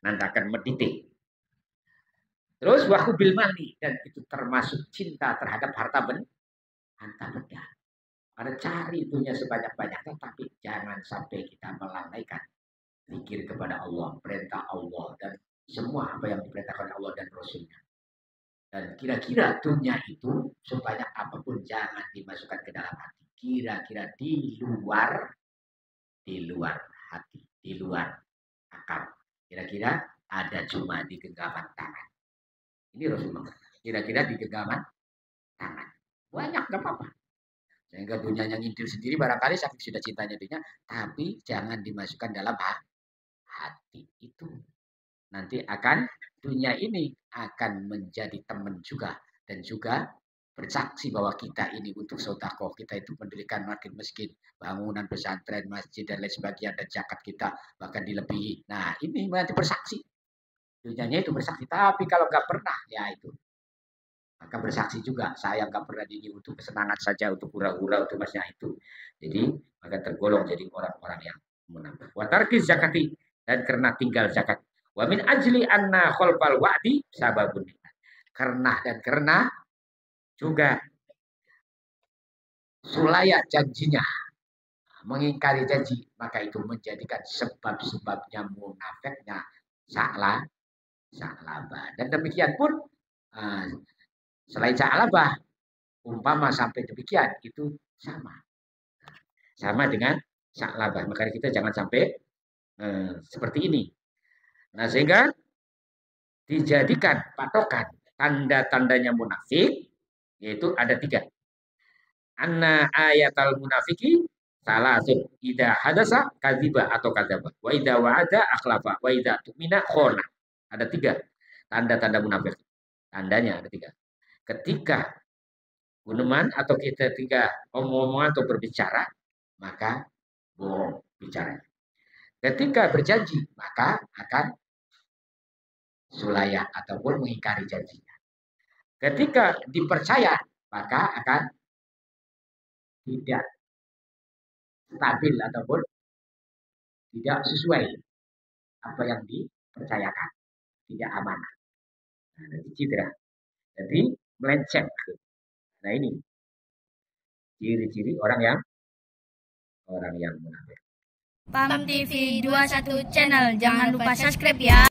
Speaker 3: Nanda akan medite. Terus wahubil mali, dan itu termasuk cinta terhadap harta benda. Ada cari itunya sebanyak-banyaknya, tapi jangan sampai kita melalaikan zikir kepada Allah, perintah Allah, dan semua apa yang diperintahkan Allah dan Rasulnya. Dan kira-kira dunia itu sebanyak apapun jangan dimasukkan ke dalam hati. Kira-kira di luar hati, di luar akal. Kira-kira ada cuma di genggaman tangan. Ini Rasulullah. Kira-kira di genggaman tangan. Banyak gak apa-apa. Sehingga dunia yang intil sendiri barangkali saking sudah cintanya dunia, tapi jangan dimasukkan dalam hati itu. Nanti dunia ini akan menjadi teman juga dan juga bersaksi bahwa kita ini untuk sedekah, kita itu mendirikan masjid miskin, bangunan pesantren, masjid dan lain sebagainya, dan zakat kita bahkan dilebihi. Nah ini nanti bersaksi, dunianya itu bersaksi. Tapi kalau nggak pernah, ya itu maka bersaksi juga, saya nggak pernah ini untuk kesenangan saja, untuk hura-hura, untuk masnya itu. Jadi maka tergolong jadi orang-orang yang munafik. Wa tarki zakati, dan karena tinggal zakat. Wa min ajli anna khalfal wa'di sababun. Karena juga sulaya janjinya, mengingkari janji, maka itu menjadikan sebab-sebabnya munafiknya sa'labah. Dan demikian pun selain sa'labah, umpama sampai demikian itu sama dengan sa'labah. Maka kita jangan sampai seperti ini. Nah sehingga dijadikan patokan tanda-tandanya munafik, yaitu ada 3. Anna ayatal munafiki salasun, idza hadasa kadziba atau kadzaba, wa idza wa'ada akhlafa, wa idza tu'mina khona. Ada 3 tanda-tanda munafik. Tandanya ada 3. Ketika guneman atau kita omong-omongan atau berbicara, maka bohong bicara. Ketika berjanji, maka akan sulaya ataupun mengingkari janjinya. Ketika dipercaya, maka akan tidak stabil ataupun tidak sesuai apa yang dipercayakan, tidak amanah. Nah, citra. Jadi melenceng. Nah ini ciri-ciri orang yang munafik.
Speaker 1: PAM TV 21 channel, jangan lupa subscribe ya.